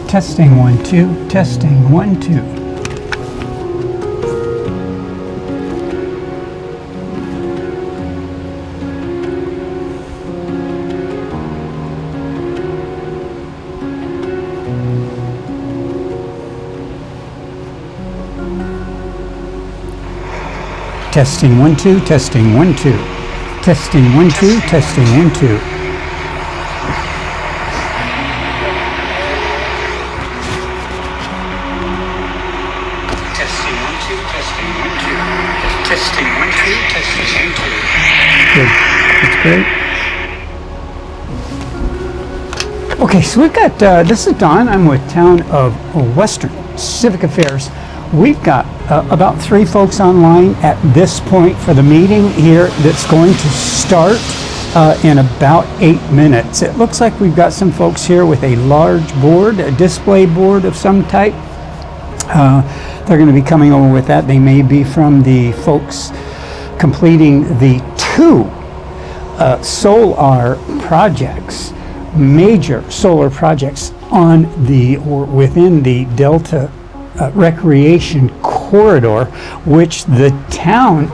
Testing 1 2. Testing 1 2. Testing 1 2. Testing 1 2. Testing 1 2. Testing 1 2. Good. That's great. Okay, so we've got, this is Don. I'm with Town of Western Civic Affairs. We've got about 3 folks online at this point for the meeting here that's going to start in about 8 minutes. It looks like we've got some folks here with a large board, a display board of some type. They're going to be coming over with that. They may be from the folks completing the 2 solar projects, major solar projects on the or within the Delta Recreation Corridor, which the town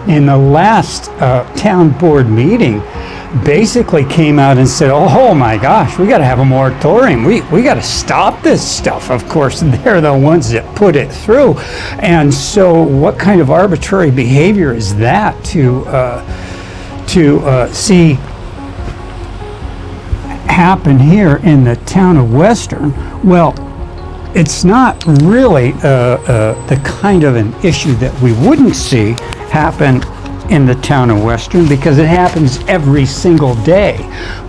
in the last town board meeting basically came out and said, oh my gosh, we got to have a moratorium. We got to stop this stuff. Of course, they're the ones that put it through. And so what kind of arbitrary behavior is that to see happen here in the town of Western? Well, it's not really the kind of an issue that we wouldn't see happen in the town of Western, because it happens every single day.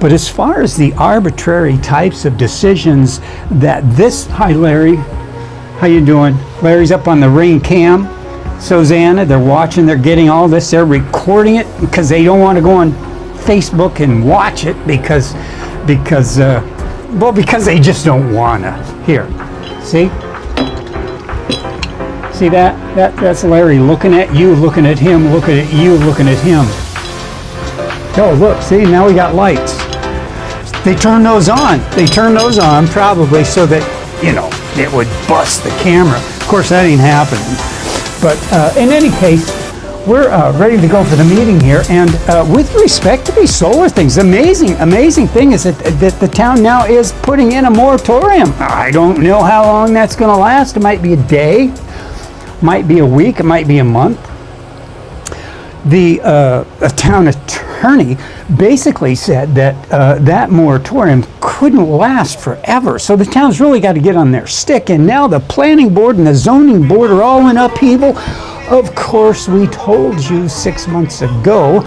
But as far as the arbitrary types of decisions that this, hi Larry, how you doing? Larry's up on the ring cam. Susanna, they're watching, they're getting all this, they're recording it because they don't want to go on Facebook and watch it because they just don't want to. Here, see? See that? That's Larry looking at you, looking at him, looking at you, looking at him. Oh, look, see, now we got lights. They turn those on. They turn those on probably so that, you know, it would bust the camera. Of course, that ain't happening. But in any case, we're ready to go for the meeting here. And with respect to these solar things, amazing thing is that the town now is putting in a moratorium. I don't know how long that's going to last. It might be a day. Might be a week, it might be a month. The town attorney basically said that that moratorium couldn't last forever. So the town's really got to get on their stick. And now the planning board and the zoning board are all in upheaval. Of course, we told you 6 months ago,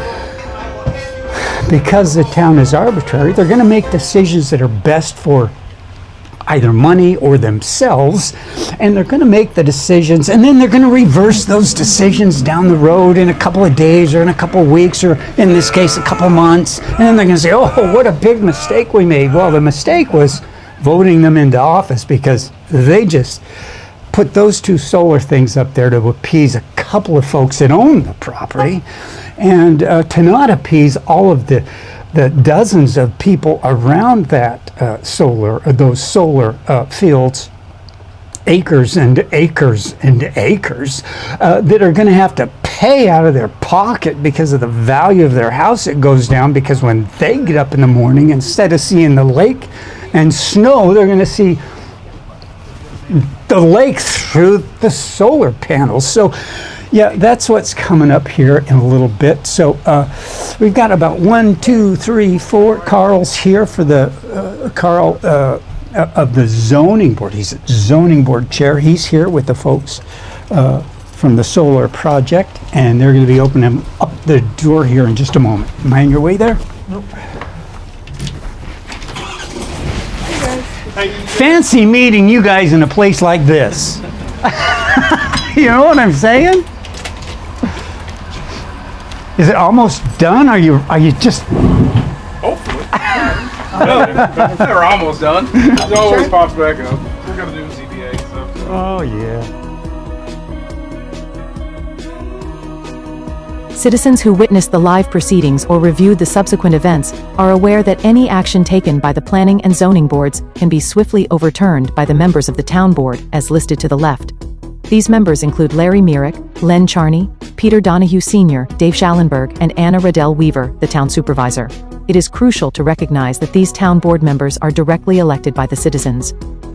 because the town is arbitrary, they're going to make decisions that are best for either money or themselves, and they're going to make the decisions, and then they're going to reverse those decisions down the road in a couple of days or in a couple of weeks, or in this case a couple of months, and then they're going to say, oh, what a big mistake we made. Well, the mistake was voting them into office, because they just put those 2 solar things up there to appease a couple of folks that own the property, and to not appease all of the dozens of people around that those solar fields, acres and acres and acres, that are going to have to pay out of their pocket because of the value of their house. It goes down because when they get up in the morning, instead of seeing the lake and snow, they're going to see the lake through the solar panels. So yeah, that's what's coming up here in a little bit. So we've got about 1, 2, 3, 4 Carl's here for the Carl of the zoning board. He's zoning board chair. He's here with the folks from the solar project, and they're going to be opening up the door here in just a moment. Am I in your way there? Nope. Fancy meeting you guys in a place like this. You know what I'm saying? Is it almost done? Are you just? Hopefully. We're almost done. It always pops back up. We're gonna do ZBA stuff. Oh yeah. Citizens who witnessed the live proceedings or reviewed the subsequent events are aware that any action taken by the planning and zoning boards can be swiftly overturned by the members of the town board, as listed to the left. These members include Larry Myrick, Len Charney, Peter Donahue Sr., Dave Schallenberg, and Anna Riddell Weaver, the town supervisor. It is crucial to recognize that these town board members are directly elected by the citizens.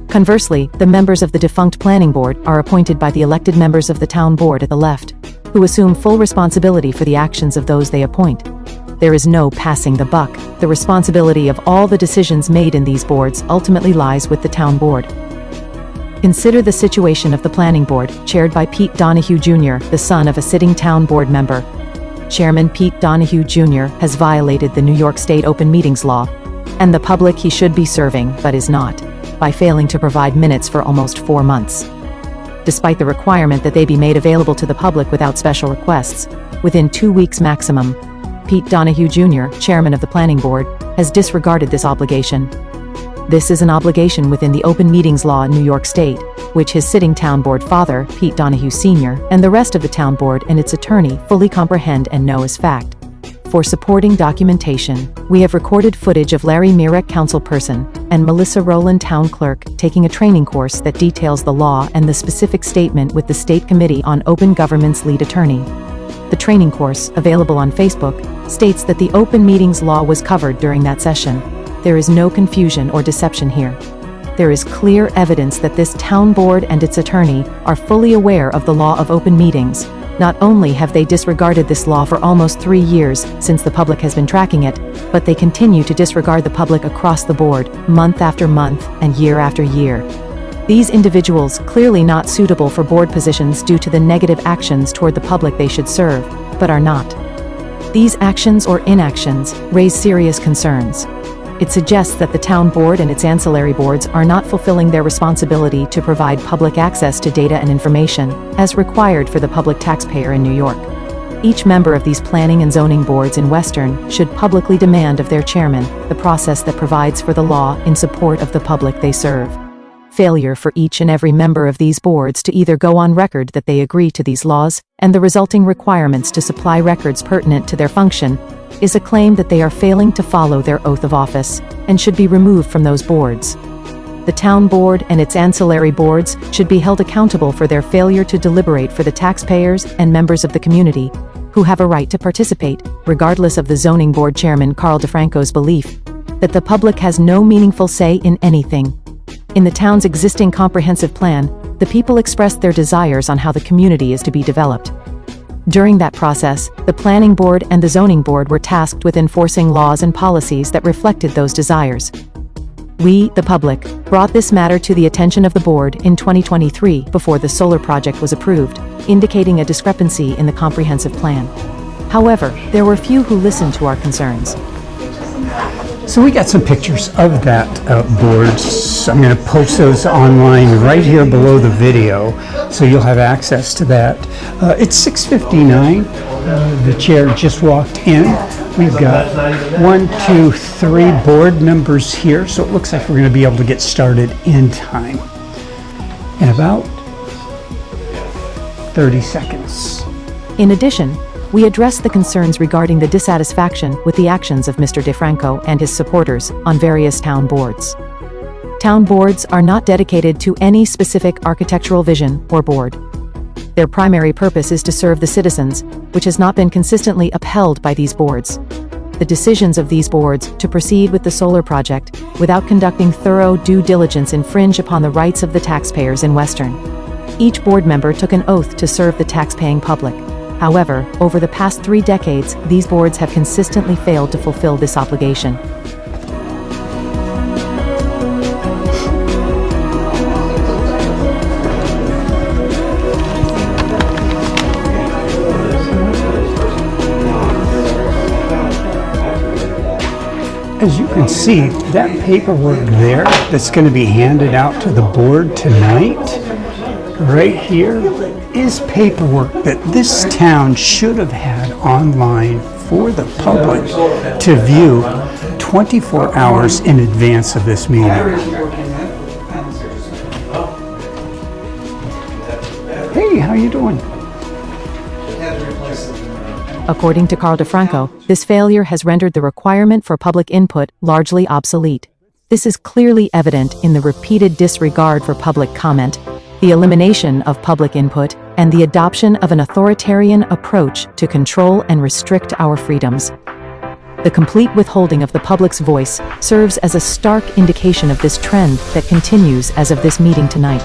Conversely, the members of the defunct planning board are appointed by the elected members of the town board at the left, who assume full responsibility for the actions of those they appoint. There is no passing the buck. The responsibility of all the decisions made in these boards ultimately lies with the town board. Consider the situation of the planning board, chaired by Pete Donahue Jr., the son of a sitting town board member. Chairman Pete Donahue Jr. has violated the New York State Open Meetings Law, and the public he should be serving but is not, by failing to provide minutes for almost 4 months. Despite the requirement that they be made available to the public without special requests, within 2 weeks maximum, Pete Donahue Jr., chairman of the planning board, has disregarded this obligation. This is an obligation within the Open Meetings Law in New York State, which his sitting town board father, Pete Donahue Sr., and the rest of the town board and its attorney fully comprehend and know as fact. For supporting documentation, we have recorded footage of Larry Myrick, councilperson, and Melissa Rowland, town clerk, taking a training course that details the law and the specific statement with the State Committee on Open Government's lead attorney. The training course, available on Facebook, states that the Open Meetings Law was covered during that session. There is no confusion or deception here. There is clear evidence that this town board and its attorney are fully aware of the law of open meetings. Not only have they disregarded this law for almost 3 years since the public has been tracking it, but they continue to disregard the public across the board, month after month and year after year. These individuals, clearly not suitable for board positions due to the negative actions toward the public they should serve, but are not. These actions or inactions raise serious concerns. It suggests that the town board and its ancillary boards are not fulfilling their responsibility to provide public access to data and information, as required for the public taxpayer in New York. Each member of these planning and zoning boards in Western should publicly demand of their chairman the process that provides for the law in support of the public they serve. Failure for each and every member of these boards to either go on record that they agree to these laws, and the resulting requirements to supply records pertinent to their function, is a claim that they are failing to follow their oath of office, and should be removed from those boards. The town board and its ancillary boards should be held accountable for their failure to deliberate for the taxpayers and members of the community, who have a right to participate, regardless of the zoning board chairman Carl DeFranco's belief that the public has no meaningful say in anything. In the town's existing comprehensive plan, the people expressed their desires on how the community is to be developed. During that process, the planning board and the zoning board were tasked with enforcing laws and policies that reflected those desires. We, the public, brought this matter to the attention of the board in 2023 before the solar project was approved, indicating a discrepancy in the comprehensive plan. However, there were few who listened to our concerns. So we got some pictures of that board. So I'm going to post those online right here below the video, so you'll have access to that. It's 6:59. The chair just walked in. We've got 1, 2, 3 board members here, so it looks like we're going to be able to get started in time. In about 30 seconds. In addition, we addressed the concerns regarding the dissatisfaction with the actions of Mr. DeFranco and his supporters on various town boards. Town boards are not dedicated to any specific architectural vision or board. Their primary purpose is to serve the citizens, which has not been consistently upheld by these boards. The decisions of these boards to proceed with the solar project without conducting thorough due diligence infringe upon the rights of the taxpayers in Western. Each board member took an oath to serve the tax-paying public. However, over the past 3 decades, these boards have consistently failed to fulfill this obligation. As you can see, that paperwork there that's going to be handed out to the board tonight, right here, is paperwork that this town should have had online for the public to view 24 hours in advance of this meeting. Hey, how you doing? According to Carl DeFranco, this failure has rendered the requirement for public input largely obsolete. This is clearly evident in the repeated disregard for public comment, the elimination of public input, and the adoption of an authoritarian approach to control and restrict our freedoms. The complete withholding of the public's voice serves as a stark indication of this trend that continues as of this meeting tonight.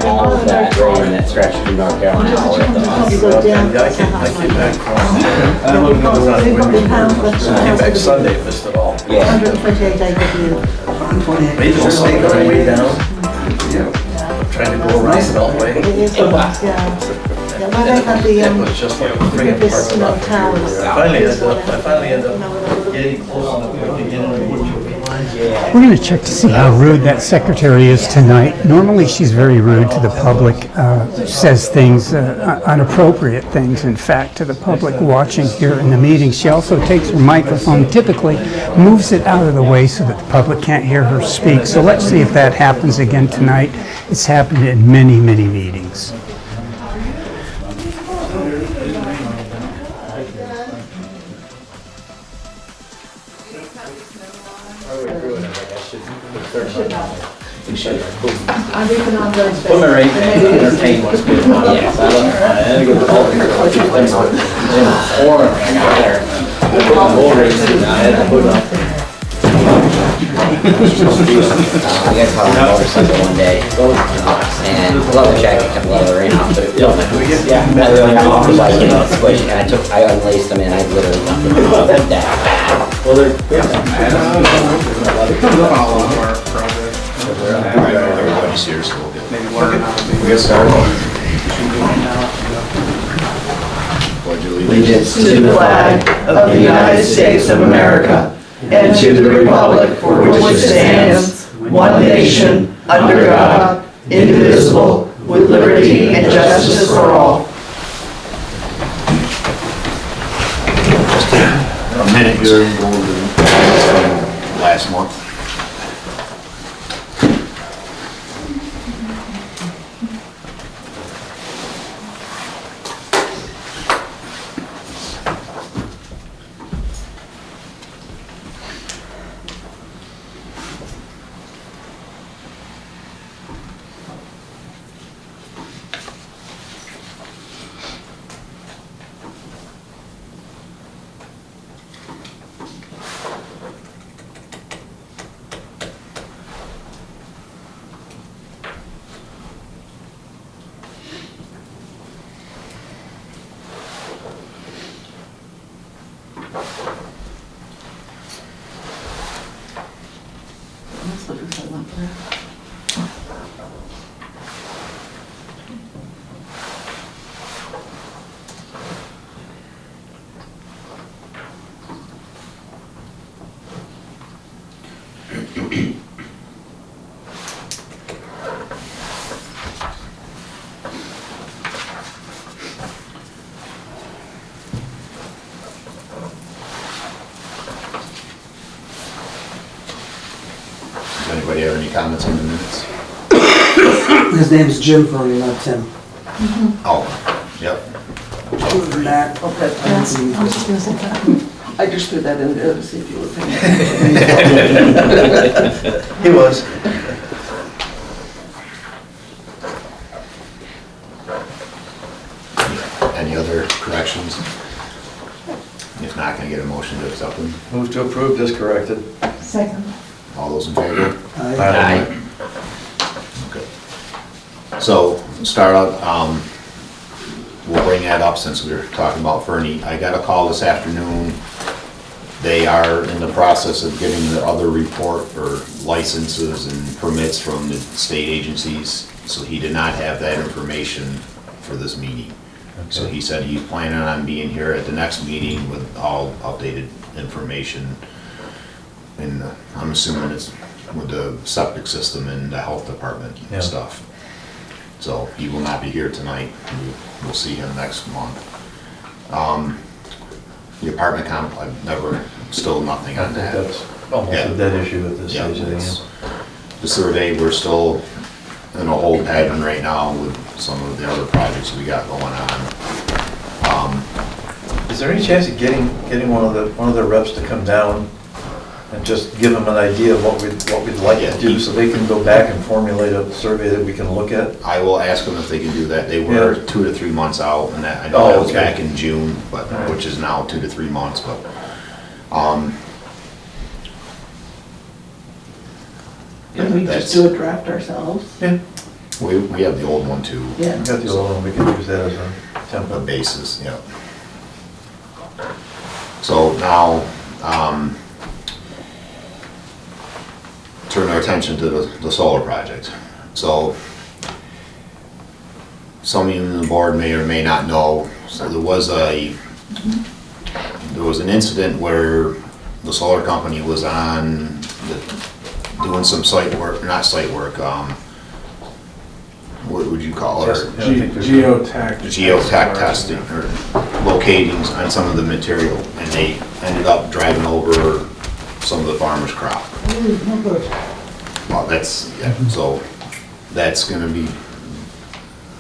All of that road and that stretch from North Carolina all the way up to us. I came back Sunday, missed it all. Yeah. 128 days of you. Maybe we'll stay on the way down. I'm trying to go around the Beltway. It is, yeah. Yeah, why don't have the, It was just like bringing this, parts up. towers. I finally ended up getting close enough to get in the We're going to check to see how rude that secretary is tonight. Normally, she's very rude to the public, says things, inappropriate things, in fact, to the public watching here in the meeting. She also takes her microphone, typically moves it out of the way so that the public can't hear her speak. So let's see if that happens again tonight. It's happened in many, many meetings. I'm even on those. Put me right there, entertain what's good. Yes, I love it. I had to go to all the things. I got there. I put my bull racing, I had to put up. I got caught on a motorcycle one day, and leather jacket kept leathering off, but it felt like, yeah, leathering off was like, squish, and I unlaced them, and I literally dumped them down. Well, they're, It comes up on a lot of our projects. Everybody's here, so we'll get. Maybe learn how to We get started. Pledge allegiance to the flag of the United States of America and to the republic for which it stands, one nation, under God, indivisible, with liberty and justice for all. A minute here and go over last month. Does anybody have any comments on the minutes? His name's Jim for you, not Tim. Oh, yep. Other than that, Yes, I was just gonna say that. I just threw that in there to see if you were paying attention. He was. Any other corrections? If not, can I get a motion to accept them? Move to approve as corrected. Second. All those in favor? Aye. Okay. So, start out, we'll bring that up since we were talking about Fernie. I got a call this afternoon. They are in the process of getting the other report or licenses and permits from the state agencies. So he did not have that information for this meeting. So he said he's planning on being here at the next meeting with all updated information. And I'm assuming it's with the septic system and the health department and stuff. So he will not be here tonight. We'll see him next month. The apartment comp, I've never, still nothing on that. That's almost a dead issue at this stage. The survey, we're still in a hold pattern right now with some of the other projects we got going on. Is there any chance of getting one of the reps to come down and just give them an idea of what we'd like to do, so they can go back and formulate a survey that we can look at? I will ask them if they can do that. They were 2 to 3 months out, and that, I know that was back in June, but which is now 2 to 3 months. But Can we just do a draft ourselves? Yeah. we have the old one too. Yeah. We got the old one, we can use that as a The template. basis, yeah. So now, turn our attention to the solar project. So, some of you on the board may or may not know, so there was an incident where the solar company was on doing some site work, not site work, what would you call it? Geotech testing, or locating on some of the material, and they ended up driving over some of the farmer's crop. Well, that's, yeah, so that's gonna be,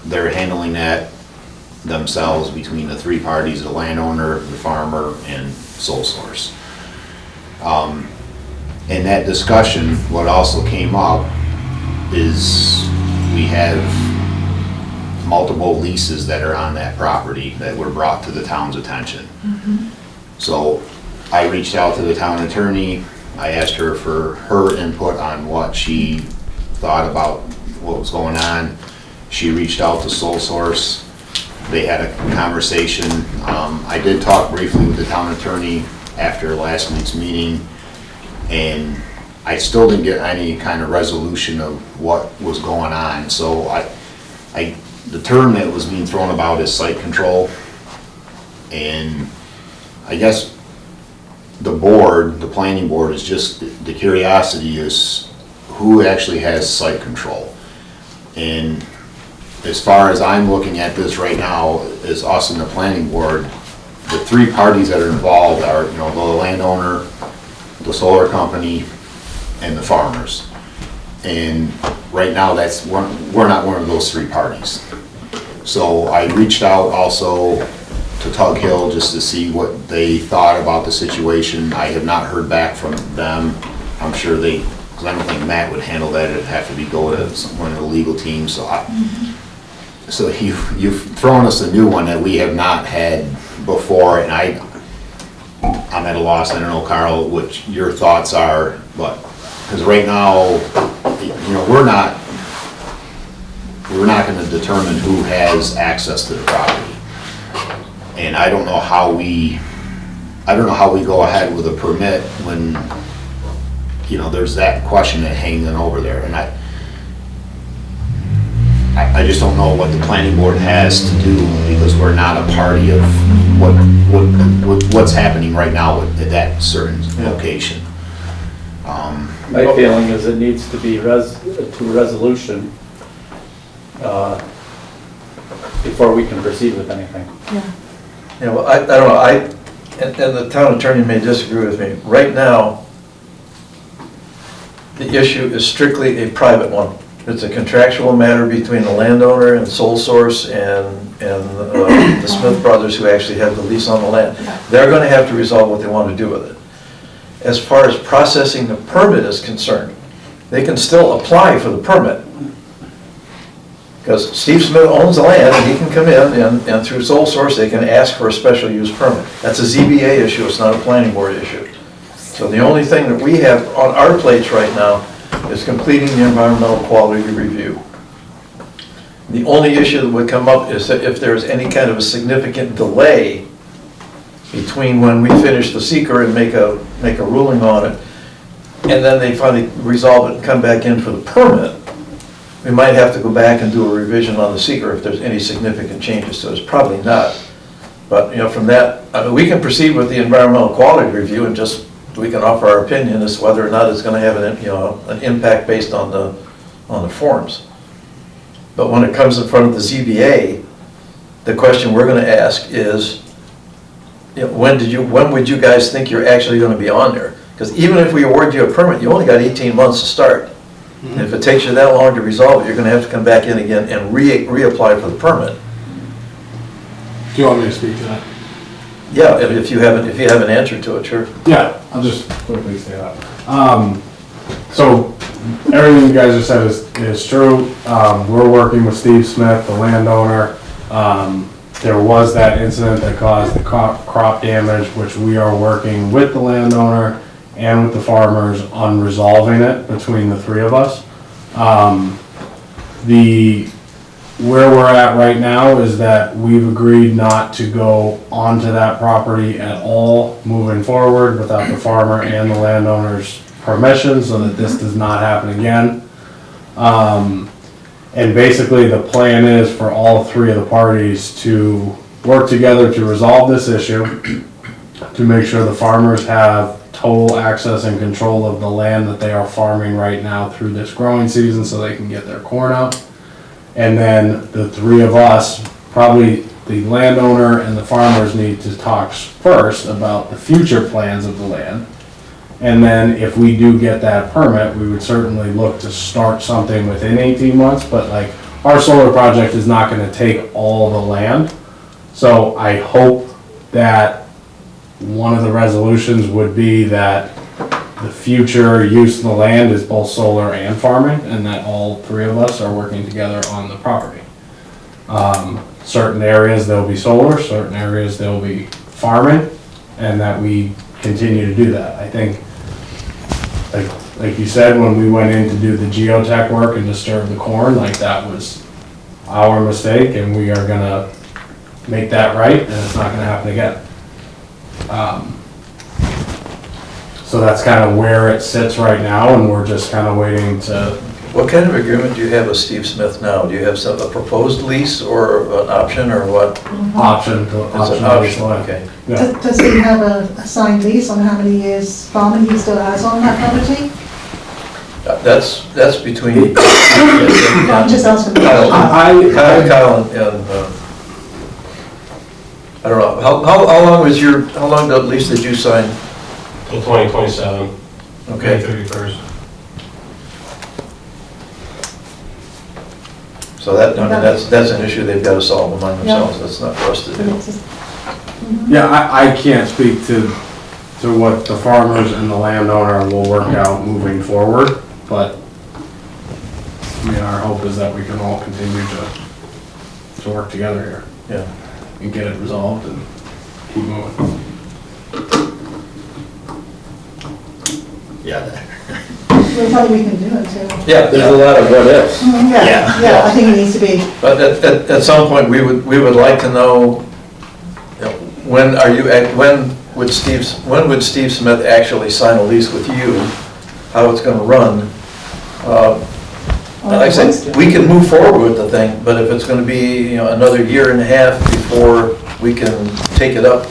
they're handling that themselves between the three parties, the landowner, the farmer, and sole source. In that discussion, what also came up is we have multiple leases that are on that property that were brought to the town's attention. So I reached out to the town attorney. I asked her for her input on what she thought about what was going on. She reached out to Sole Source. They had a conversation. I did talk briefly with the town attorney after last week's meeting, and I still didn't get any kind of resolution of what was going on. So the term that was being thrown about is site control. And I guess the board, the planning board, is just, the curiosity is who actually has site control. And as far as I'm looking at this right now, is us and the planning board, the three parties that are involved are, you know, the landowner, the solar company, and the farmers. And right now, we're not one of those three parties. So I reached out also to Tug Hill just to see what they thought about the situation. I have not heard back from them. I'm sure because I don't think Matt would handle that. It'd have to go to one of the legal teams. So you've thrown us a new one that we have not had before, and I'm at a loss. I don't know, Carl, what your thoughts are, but because right now, you know, we're not going to determine who has access to the property, and I don't know how we go ahead with a permit when, you know, there's that question that hanging over there, and I just don't know what the planning board has to do, because we're not a party of what's happening right now at that certain location. My feeling is it needs to be to resolution before we can proceed with anything. Yeah, well, I don't know, and the town attorney may disagree with me. Right now, the issue is strictly a private one. It's a contractual matter between the landowner and Sole Source and the Smith brothers, who actually have the lease on the land. They're going to have to resolve what they want to do with it. As far as processing the permit is concerned, they can still apply for the permit, because Steve Smith owns the land, and he can come in and through Sole Source they can ask for a special use permit. That's a ZBA issue, it's not a planning board issue. So the only thing that we have on our plates right now is completing the environmental quality review. The only issue that would come up is that if there's any kind of a significant delay between when we finish the seeker and make a ruling on it, and then they finally resolve it and come back in for the permit, we might have to go back and do a revision on the seeker if there's any significant changes to it. It's probably not. But, from that, I mean, we can proceed with the environmental quality review and just, we can offer our opinion as to whether or not it's gonna have an impact based on the forms. But when it comes in front of the ZBA, the question we're gonna ask is, when would you guys think you're actually gonna be on there? Because even if we award you a permit, you only got 18 months to start. And if it takes you that long to resolve it, you're gonna have to come back in again and reapply for the permit. Do you want me to speak to that? Yeah, if you have an answer to it, sure. Yeah, I'll just quickly say that. So everything you guys have said is true. We're working with Steve Smith, the landowner. There was that incident that caused the crop damage, which we are working with the landowner and with the farmers on resolving it between the three of us. Where we're at right now is that we've agreed not to go onto that property at all moving forward without the farmer and the landowner's permission, so that this does not happen again. And basically the plan is for all three of the parties to work together to resolve this issue, to make sure the farmers have total access and control of the land that they are farming right now through this growing season so they can get their corn out. And then the three of us, probably the landowner and the farmers, need to talk first about the future plans of the land. And then if we do get that permit, we would certainly look to start something within 18 months, but like our solar project is not gonna take all the land. So I hope that one of the resolutions would be that the future use of the land is both solar and farming, and that all three of us are working together on the property. Certain areas there'll be solar, certain areas there'll be farming, and that we continue to do that. I think, like you said, when we went in to do the geotech work and disturb the corn, like that was our mistake, and we are gonna make that right, and it's not gonna happen again. So that's kind of where it sits right now, and we're just kind of waiting to. What kind of agreement do you have with Steve Smith now? Do you have a proposed lease or an option or what? Option. It's an option, okay. Yeah. Does he have a signed lease on how many years farming he still has on that property? That's between. I'm just asking. Kyle and I don't know, how long the lease did you sign? Till 2027. Okay. May 31st. So that, I mean, that's an issue they've got to solve among themselves, that's not for us to do. Yeah, I can't speak to what the farmers and the landowner will work out moving forward, but I mean, our hope is that we can all continue to work together here. Yeah. And get it resolved and keep moving. Yeah. There's nothing we can do it too. Yeah, There's a lot of what ifs. Yeah, I think it needs to be. But at some point, we would like to know, when would Steve Smith actually sign a lease with you, how it's gonna run? Like I said, we can move forward with the thing, but if it's gonna be, another year and a half before we can take it up,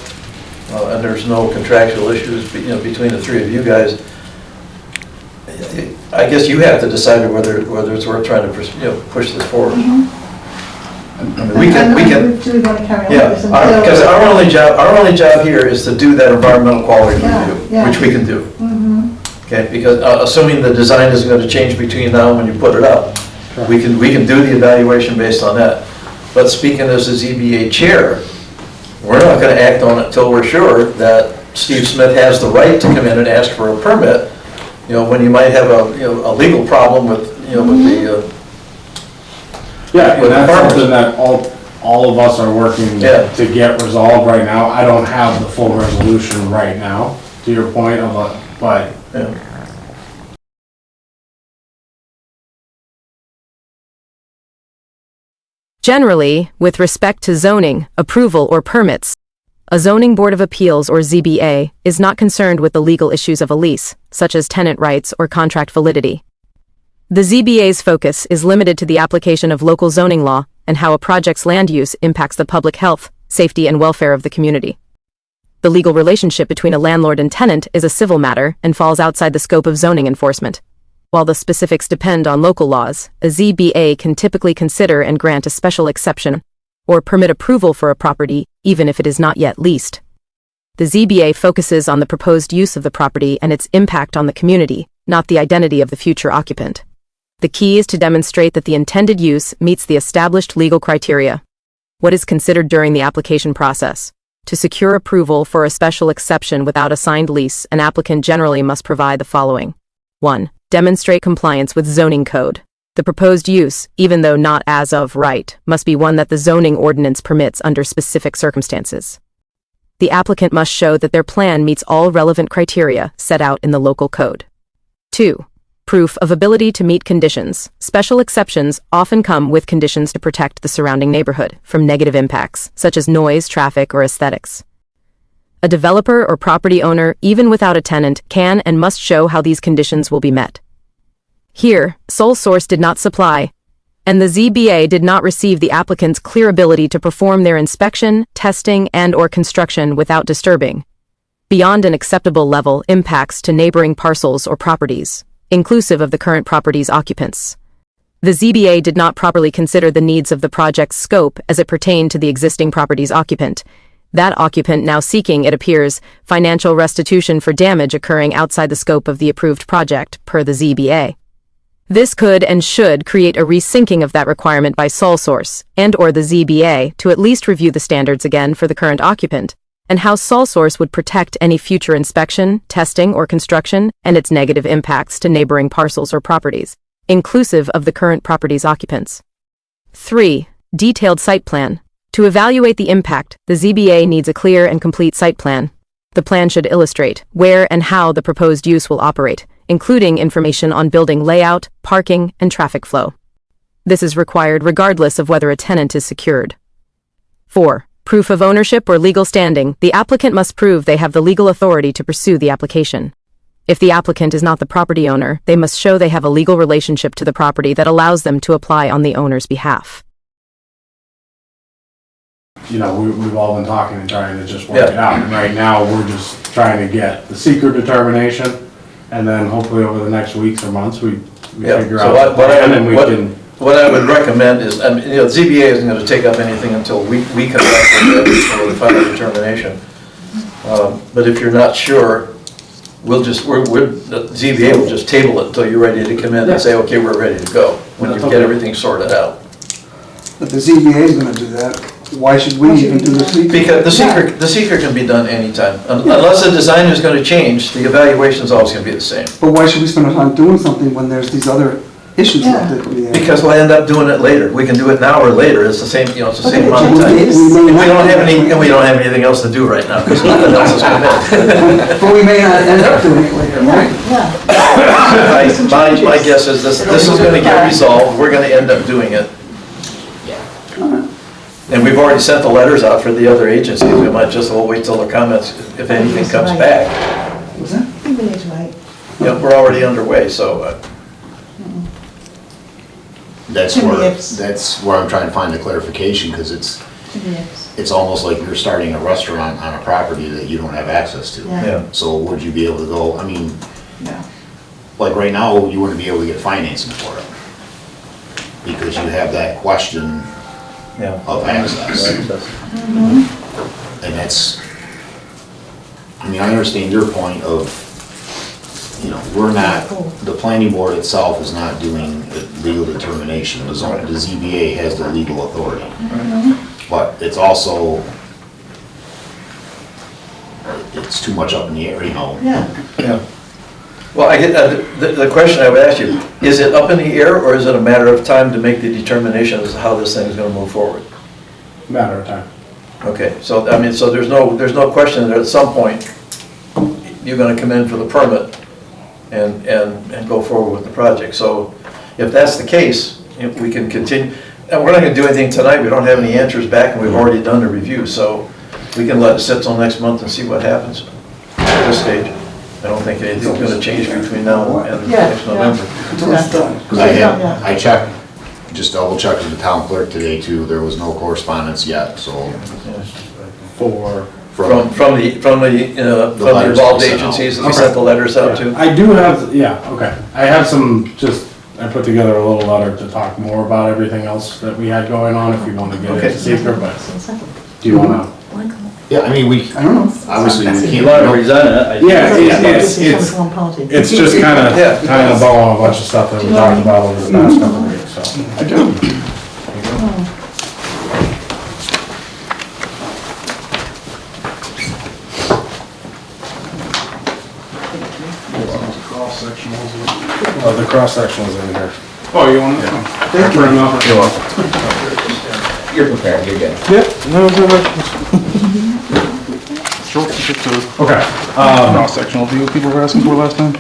and there's no contractual issues, between the three of you guys, I guess you have to decide whether it's worth trying to push this forward. I mean, we can. Do we want to carry on Yeah, with this until? because our only job here is to do that environmental quality review, Yeah. which we can do. Okay, because assuming the design isn't going to change between now and when you put it up, we can do the evaluation based on that. But speaking as a ZBA chair, we're not going to act on it until we're sure that Steve Smith has the right to come in and ask for a permit. When you might have a legal problem with the. Yeah, with and the that's farmers. something that all of us are working Yeah. to get resolved right now. I don't have the full resolution right now, to your point but Yeah. Generally, with respect to zoning, approval, or permits, a zoning board of appeals or ZBA is not concerned with the legal issues of a lease, such as tenant rights or contract validity. The ZBA's focus is limited to the application of local zoning law and how a project's land use impacts the public health, safety, and welfare of the community. The legal relationship between a landlord and tenant is a civil matter and falls outside the scope of zoning enforcement. While the specifics depend on local laws, a ZBA can typically consider and grant a special exception or permit approval for a property even if it is not yet leased. The ZBA focuses on the proposed use of the property and its impact on the community, not the identity of the future occupant. The key is to demonstrate that the intended use meets the established legal criteria. What is considered during the application process? To secure approval for a special exception without a signed lease, an applicant generally must provide the following. 1. Demonstrate compliance with zoning code. The proposed use, even though not as of right, must be one that the zoning ordinance permits under specific circumstances. The applicant must show that their plan meets all relevant criteria set out in the local code. 2. Proof of ability to meet conditions. Special exceptions often come with conditions to protect the surrounding neighborhood from negative impacts, such as noise, traffic, or aesthetics. A developer or property owner, even without a tenant, can and must show how these conditions will be met. Here, sole source did not supply, and the ZBA did not receive the applicant's clear ability to perform their inspection, testing, and/or construction without disturbing, beyond an acceptable level, impacts to neighboring parcels or properties, inclusive of the current property's occupants. The ZBA did not properly consider the needs of the project's scope as it pertained to the existing property's occupant. That occupant now seeking, it appears, financial restitution for damage occurring outside the scope of the approved project, per the ZBA. This could and should create a resyncing of that requirement by sole source and/or the ZBA to at least review the standards again for the current occupant, and how sole source would protect any future inspection, testing, or construction and its negative impacts to neighboring parcels or properties, inclusive of the current property's occupants. 3. Detailed site plan. To evaluate the impact, the ZBA needs a clear and complete site plan. The plan should illustrate where and how the proposed use will operate, including information on building layout, parking, and traffic flow. This is required regardless of whether a tenant is secured. 4. Proof of ownership or legal standing. The applicant must prove they have the legal authority to pursue the application. If the applicant is not the property owner, they must show they have a legal relationship to the property that allows them to apply on the owner's behalf. You know, we've all been talking and trying to just work it out. And right now, we're just trying to get the secret determination, and then hopefully over the next weeks or months, we figure out the plan and we can... What I would recommend is, I mean, you know, the ZBA isn't going to take up anything until we come back with the final determination. But if you're not sure, the ZBA will just table it until you're ready to come in and say, okay, we're ready to go, when you get everything sorted out. But the ZBA is going to do that. Why should we even do the secret? Because the secret can be done anytime. Unless the design is going to change, the evaluation is always going to be the same. But why should we spend our time doing something when there's these other issues left at the end? Because we'll end up doing it later. We can do it now or later. It's the same, you know, it's the same amount of time. And we don't have anything else to do right now because nothing else is coming in. But we may not end up doing it later, right? My guess is this is going to get resolved. We're going to end up doing it. And we've already sent the letters out for the other agencies. We might just wait till the comments, if anything comes back. What's that? Everybody's right. Yeah, we're already underway, so. That's where I'm trying to find the clarification, because it's almost like you're starting a restaurant on a property that you don't have access to. Yeah. So would you be able to go, I mean, like right now, you wouldn't be able to get financing for it, because you have that question of access. And that's, I mean, I understand your point of, you know, we're not, the planning board itself is not doing the legal determination. The ZBA has the legal authority. But it's also, it's too much up in the air, you know. Yeah. Well, I get the question I would ask you, is it up in the air, or is it a matter of time to make the determination as to how this thing is going to move forward? Matter of time. Okay, so I mean, so there's no question that at some point you're going to come in for the permit and go forward with the project. So if that's the case, if we can continue, And we're not gonna do anything tonight, we don't have any answers back, and we've already done the review, so we can let it sit till next month and see what happens at this stage. I don't think anything's gonna change between now and next November. Until it's done. I checked, just double checked with the town clerk today too, there was no correspondence yet, so. From the involved agencies that we sent the letters out to. I do have, okay. I have I put together a little letter to talk more about everything else that we had going on, if you want to get into secret, but do you want to? Yeah, I mean, I don't know. obviously, we You can't. want to present it? It's just kind of tying a bow on a bunch of stuff that we talked about over the past couple of weeks, so. I do. Oh, the cross-sectional's in here. Oh, you want to? Thank you. You're prepared, you're good. Okay. Cross-sectional view people were asking for last time?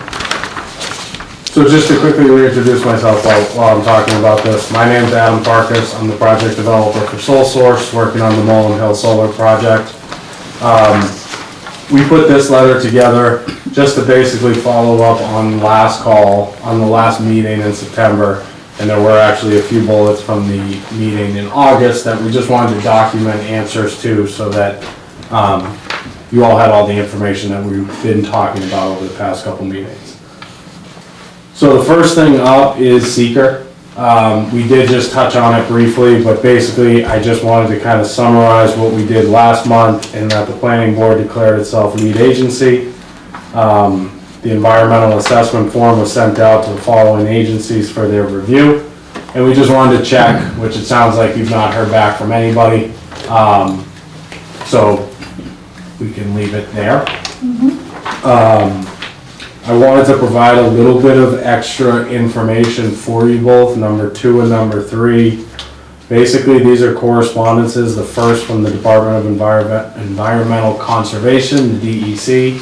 So just to quickly reintroduce myself while I'm talking about this, my name's Adam Farkas. I'm the project developer for Sole Source, working on the Mullen Hill Solar Project. We put this letter together just to basically follow up on the last meeting in September. And there were actually a few bullets from the meeting in August that we just wanted to document answers to, so that you all had all the information that we've been talking about over the past couple meetings. So the first thing up is seeker. We did just touch on it briefly, but basically I just wanted to kind of summarize what we did last month, and that the planning board declared itself lead agency. The environmental assessment form was sent out to the following agencies for their review. And we just wanted to check, which it sounds like you've not heard back from anybody. So we can leave it there. I wanted to provide a little bit of extra information for you both, number 2 and number 3. Basically, these are correspondences, the first from the Department of Environmental Conservation, the DEC,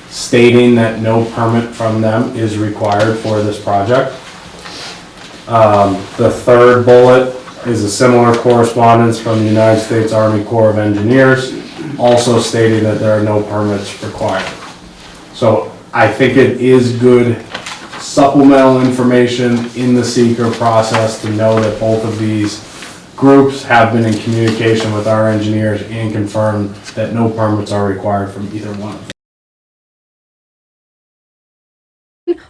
stating that no permit from them is required for this project. The third bullet is a similar correspondence from the United States Army Corps of Engineers, also stating that there are no permits required. So I think it is good supplemental information in the seeker process to know that both of these groups have been in communication with our engineers and confirmed that no permits are required from either one of them.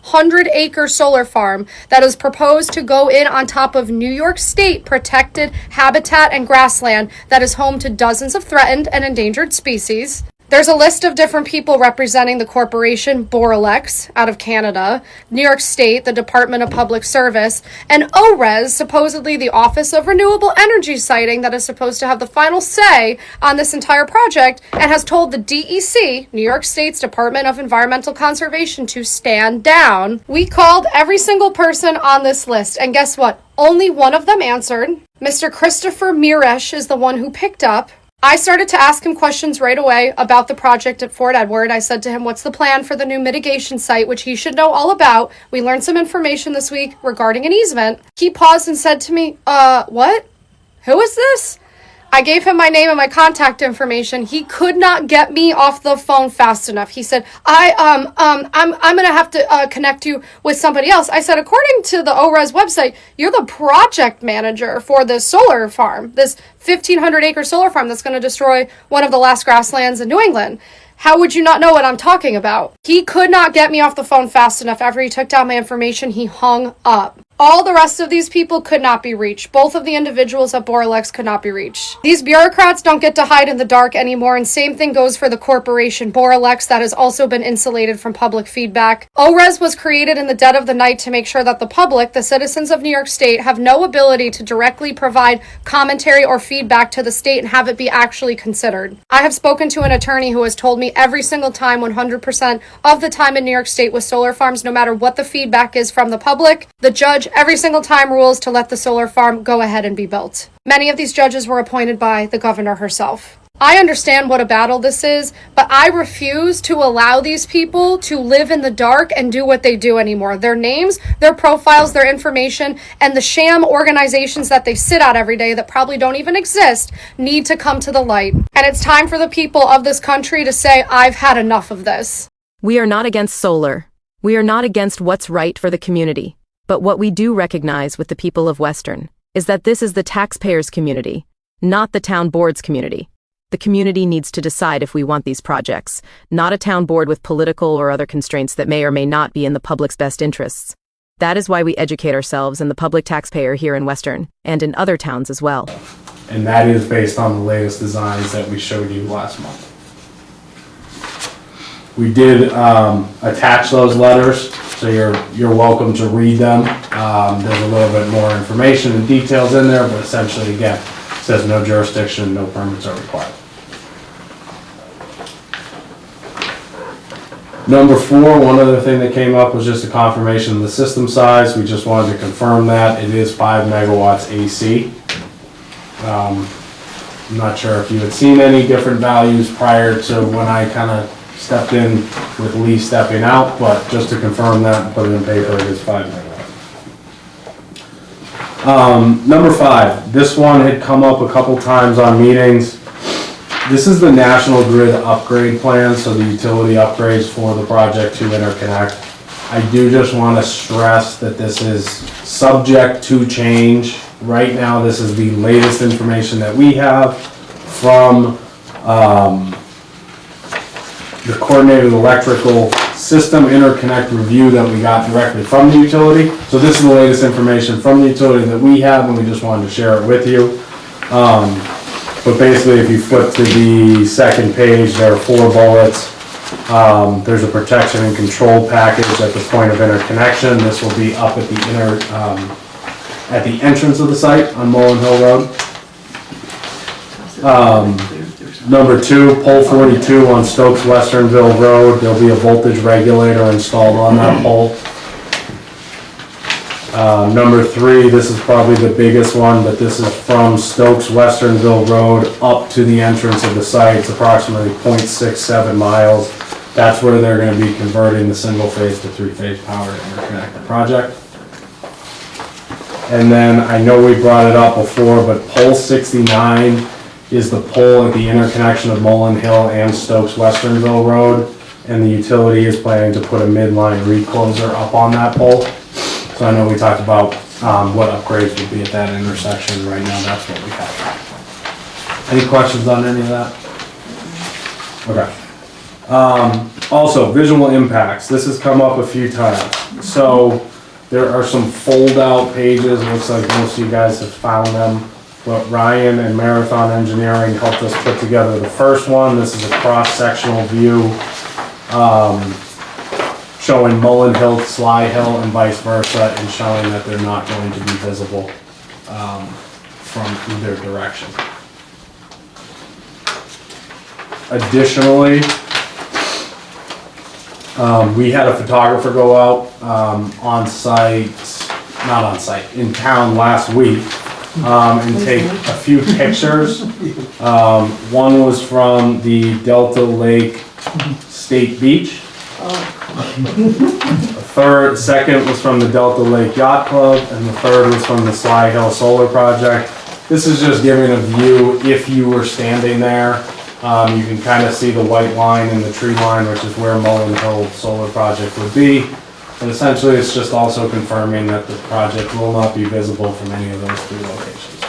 100-acre solar farm that is proposed to go in on top of New York State protected habitat and grassland that is home to dozens of threatened and endangered species. There's a list of different people representing the corporation Boralex out of Canada, New York State, the Department of Public Service, and ORES, supposedly the Office of Renewable Energy Siting, that is supposed to have the final say on this entire project, and has told the DEC, New York State's Department of Environmental Conservation, to stand down. We called every single person on this list, and guess what? Only one of them answered. Mr. Christopher Miresh is the one who picked up. I started to ask him questions right away about the project at Fort Edward. I said to him, what's the plan for the new mitigation site, which he should know all about. We learned some information this week regarding an easement. He paused and said to me, what? Who is this? I gave him my name and my contact information. He could not get me off the phone fast enough. He said, I'm going to have to connect you with somebody else. I said, according to the ORES website, you're the project manager for this solar farm, this 1,500-acre solar farm that's going to destroy one of the last grasslands in New England. How would you not know what I'm talking about? He could not get me off the phone fast enough. After he took down my information, he hung up. All the rest of these people could not be reached. Both of the individuals at Boralex could not be reached. These bureaucrats don't get to hide in the dark anymore, and same thing goes for the corporation Boralex that has also been insulated from public feedback. ORES was created in the dead of the night to make sure that the public, the citizens of New York State, have no ability to directly provide commentary or feedback to the state and have it be actually considered. I have spoken to an attorney who has told me every single time, 100% of the time in New York State with solar farms, no matter what the feedback is from the public, the judge change every single time rules to let the solar farm go ahead and be built. Many of these judges were appointed by the governor herself. I understand what a battle this is, but I refuse to allow these people to live in the dark and do what they do anymore. Their names, their profiles, their information, and the sham organizations that they sit at every day that probably don't even exist need to come to the light. And it's time for the people of this country to say, I've had enough of this. We are not against solar. We are not against what's right for the community. But what we do recognize with the people of Western is that this is the taxpayers' community, not the town board's community. The community needs to decide if we want these projects, not a town board with political or other constraints that may or may not be in the public's best interests. That is why we educate ourselves and the public taxpayer here in Western, and in other towns as well. And that is based on the latest designs that we showed you last month. We did attach those letters, so you're welcome to read them. There's a little bit more information and details in there, but essentially, again, it says no jurisdiction, no permits are required. Number 4, one other thing that came up was just a confirmation of the system size. We just wanted to confirm that. It is 5 megawatts AC. I'm not sure if you had seen any different values prior to when I kind of stepped in with Lee stepping out, but just to confirm that and put it in paper, it is 5 megawatts. Number 5, this one had come up a couple times on meetings. This is the National Grid upgrade plan, so the utility upgrades for the project to interconnect. I do just want to stress that this is subject to change. Right now, this is the latest information that we have from the Coordinated Electrical System Interconnect Review that we got directly from the utility. So this is the latest information from the utility that we have, and we just wanted to share it with you. But basically, if you flip to the second page, there are 4 bullets. There's a protection and control package at the point of interconnection. This will be up at the entrance of the site on Mullen Hill Road. Number 2, pole 42 on Stokes Westernville Road. There'll be a voltage regulator installed on that pole. Number 3, this is probably the biggest one, but this is from Stokes Westernville Road up to the entrance of the site. It's approximately 0.67 miles. That's where they're going to be converting the single phase to 3-phase power to interconnect the project. And then I know we brought it up before, but pole 69 is the pole at the interconnection of Mullen Hill and Stokes Westernville Road, and the utility is planning to put a midline recloser up on that pole. So I know we talked about what upgrades would be at that intersection. Right now, that's what we have. Any questions on any of that? Okay. Also, visual impacts. This has come up a few times. So there are some fold-out pages. It looks like most of you guys have found them. But Ryan and Marathon Engineering helped us put together the first one. This is a cross-sectional view showing Mullen Hill, Sly Hill, and vice versa, and showing that they're not going to be visible from either direction. Additionally, we had a photographer go out in town last week and take a few pictures. One was from the Delta Lake State Beach. The second was from the Delta Lake Yacht Club, and the third was from the Sly Hill Solar Project. This is just giving a view if you were standing there. You can kind of see the white line and the tree line, which is where Mullen Hill Solar Project would be. And essentially, it's just also confirming that the project will not be visible from any of those 3 locations.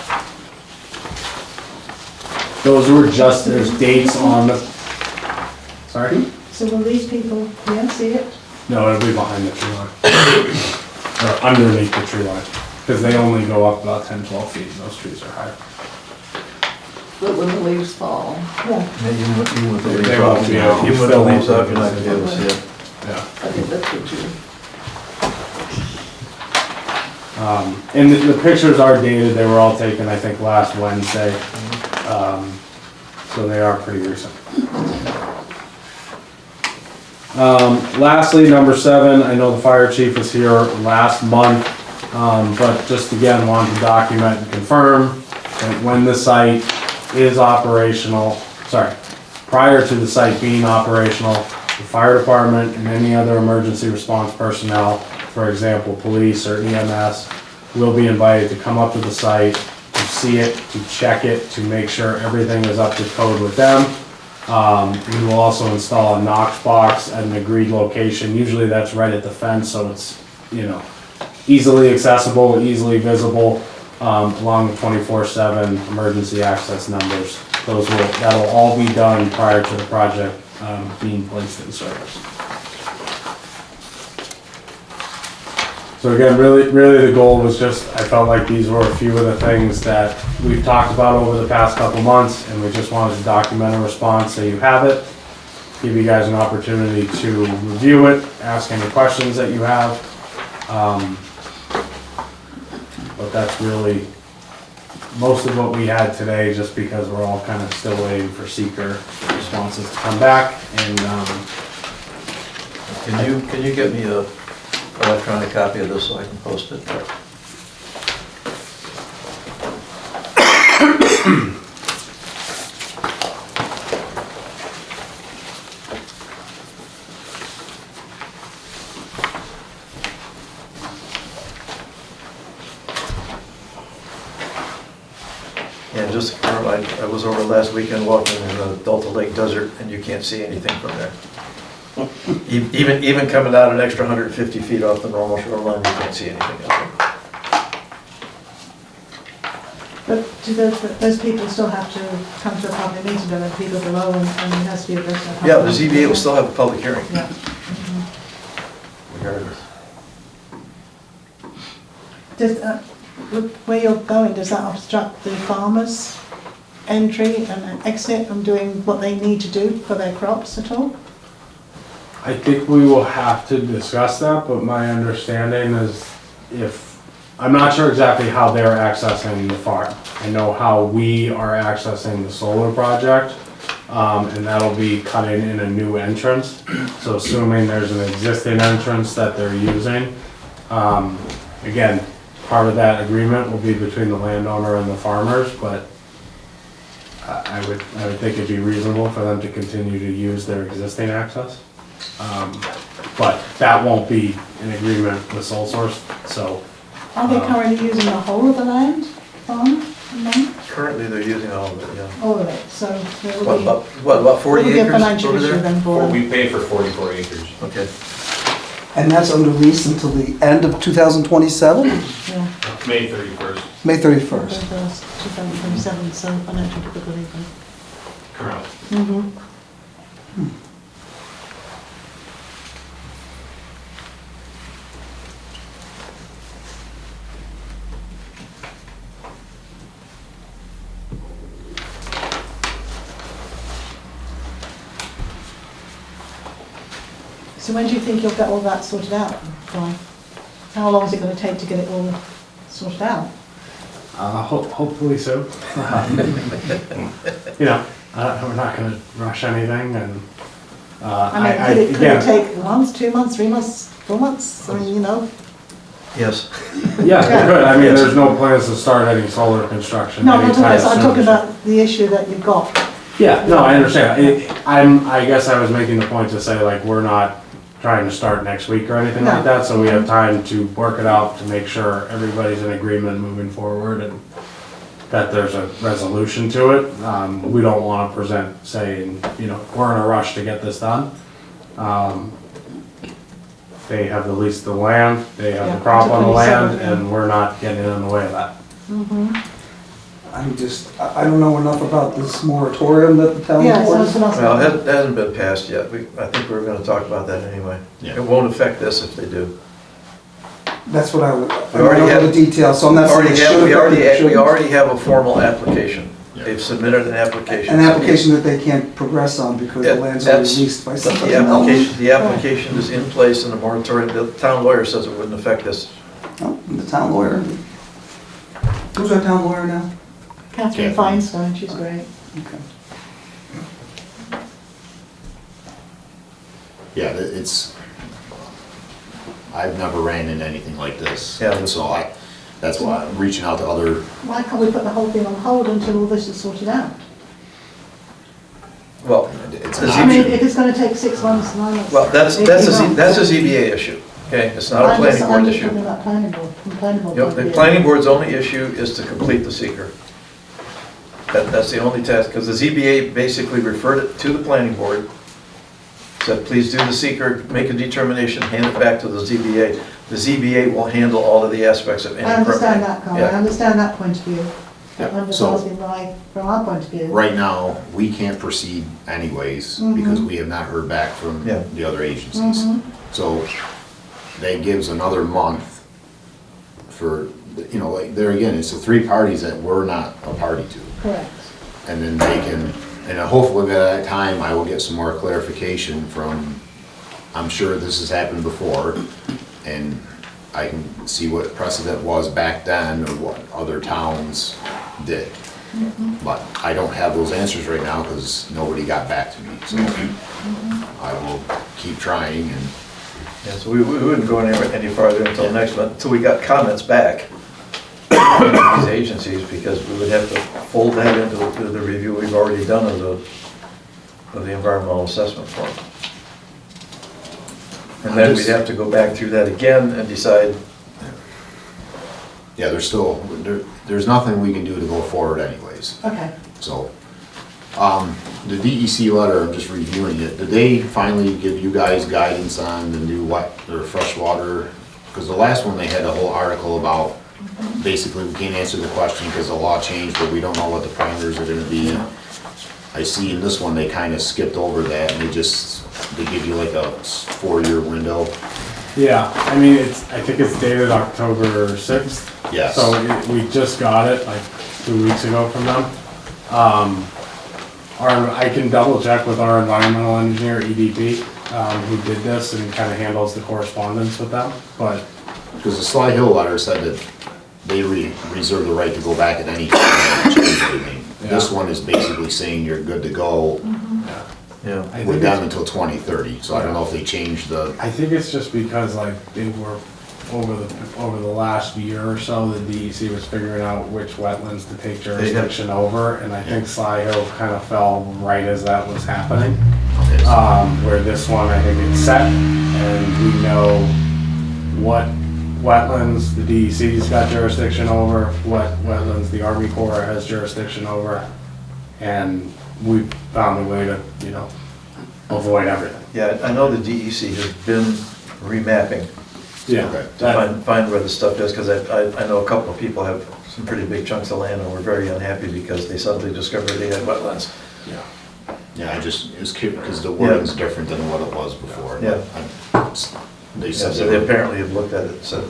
Those were just, there's dates on the, sorry? So will these people, see it? No, it'll be behind the tree line. Or underneath the tree line. Because they only go up about 10-12 feet, and those trees are high. But when the leaves fall. Yeah. Even with the leaves They off, won't be able to even with the leaves off, you're not gonna be able to see it. Yeah. I think that's what you. And the pictures are dated. They were all taken, I think, last Wednesday. So they are pretty recent. Lastly, number 7, I know the fire chief was here last month. But just again, wanted to document and confirm that when the site is operational, prior to the site being operational, the fire department and any other emergency response personnel, for example, police or EMS, will be invited to come up to the site, to see it, to check it, to make sure everything is up to code with them. We will also install a Knox box at an agreed location. Usually that's right at the fence, so it's, easily accessible, easily visible, along with 24/7 emergency access numbers. That'll all be done prior to the project being placed in service. So again, really the goal was just, I felt like these were a few of the things that we've talked about over the past couple months, and we just wanted to document a response so you have it, give you guys an opportunity to review it, ask any questions that you have. But that's really most of what we had today, just because we're all kind of still waiting for seeker responses to come back. And Can you get me a electronic copy of this so I can post it? And just to confirm, I was over last weekend walking in the Delta Lake Desert, and you can't see anything from there. Even coming out an extra 150 feet off the normal shoreline, you can't see anything else. But do those people still have to come to a public meeting, there are people below, and it has to be addressed in a public Yeah, the meeting? ZBA will still have a public hearing. Yeah. Regardless. Does, where you're going, does that obstruct the farmers' entry and exit from doing what they need to do for their crops at all? I think we will have to discuss that, but my understanding is I'm not sure exactly how they're accessing the farm. I know how we are accessing the solar project, and that'll be cutting in a new entrance. So assuming there's an existing entrance that they're using, again, part of that agreement will be between the landowner and the farmers, but I would think it'd be reasonable for them to continue to use their existing access. But that won't be in agreement with sole source, so. Are they currently using the whole of the land, farm, land? Currently, they're using all of it, yeah. All of it, so there will be. About 40 will be a acres financial over issue there? then for them. We pay for 44 acres. Okay. And that's under lease until the end of 2027? Yeah. May 31st. May 31st. 2027, so financial difficulty. Correct. Mm-hmm. So when do you think you'll get all that sorted out, Brian? How long is it going to take to get it all sorted out? Hopefully so. We're not going to rush anything, and could it take 1 month, 2 months, 3 months, 4 months? I mean, Yes. Yeah, it could. I mean, there's no plans to start any solar construction. No, anytime I'm talking soon. about the issue that you've got. Yeah, no, I understand. I guess I was making the point to say, like, we're not trying to start next week or anything like that, so we have time to work it out to make sure everybody's in agreement moving forward and that there's a resolution to it. We don't want to present saying, we're in a rush to get this done. They have the lease of the land, they have the crop on the land, and we're not getting in the way of that. Mm-hmm. I don't know enough about this moratorium that the town board. Well, it hasn't been passed yet. I think we were going to talk about that anyway. Yeah. It won't affect this if they do. That's what I would, We already I don't know have- the details, so I'm not saying it should We have. already have a formal application. Yeah. They've submitted an application. An application that they can't progress on because the land's already leased by somebody else. The application is in place and the moratorium, the town lawyer says it wouldn't affect this. Oh, the town lawyer. Who's our town lawyer now? Catherine Feinstein, she's great. Okay. I've never ran into anything like this. Yeah. And so that's why I'm reaching out to other, Why can't we put the whole thing on hold until all this is sorted out? Well, it's the an I mean, option. if it's going to take 6 months, 9 months. well, that's a 18 months. that's a ZBA issue, okay? It's not a planning board I'm just issue. talking about planning board, from planning board. You know, point of the view. planning board's only issue is to complete the seeker. That's the only task, because the ZBA basically referred it to the planning board, said, please do the seeker, make a determination, hand it back to the ZBA. The ZBA will handle all of the aspects of any I permit. understand that, Carl, I Yeah. understand that point of view. Yeah, I'm just so- asking why, from our point of view. Right now, we can't proceed anyways because we have not heard back from Yeah. the other agencies. So that gives another month for, you know, like there again, it's the three parties that we're not a party to. Correct. And then they can, and hopefully by that time, I will get some more clarification from, I'm sure this has happened before, and I can see what precedent was back then or what other towns did. But I don't have those answers right now because nobody got back to me, so I will keep trying and. Yeah, so we wouldn't go any farther until next month, until we got comments back from these agencies, because we would have to fold that into the review we've already done of the environmental assessment form. And then we'd have to go back through that again and decide. Yeah, there's nothing we can do to go forward anyways, Okay. so. The DEC letter, I'm just reviewing it, did they finally give you guys guidance on the new freshwater? Because the last one, they had a whole article about, basically, we can't answer the question because the law changed, but we don't know what the parameters are gonna be. I see in this one, they kind of skipped over that, and they give you like a 4-year window. Yeah, I mean, I think it's dated October 6th. Yes. So we just got it like 2 weeks ago from them. I can double check with our environmental engineer, EDP, who did this and kind of handles the correspondence with them, but. Because the Sly Hill letter said that they reserve the right to go back at any time and change anything. This one is basically saying you're good to go Yeah. with them until 2030, so I don't know if they changed the. I think it's just because like they were, over the last year or so, the DEC was figuring out which wetlands to take jurisdiction over, and I think Sly Hill kind of fell right as that was happening. Where this one, I think it's set, and we know what wetlands the DEC's got jurisdiction over, what wetlands the Army Corps has jurisdiction over, and we found a way to, avoid everything. Yeah, I know the DEC has been remapping Yeah. to find where the stuff is, because I know a couple of people have some pretty big chunks of land and were very unhappy because they suddenly discovered they had wetlands. Yeah, it was cute because the wording's different than what it was before. Yeah. They Yeah, said so they apparently have looked at it, so.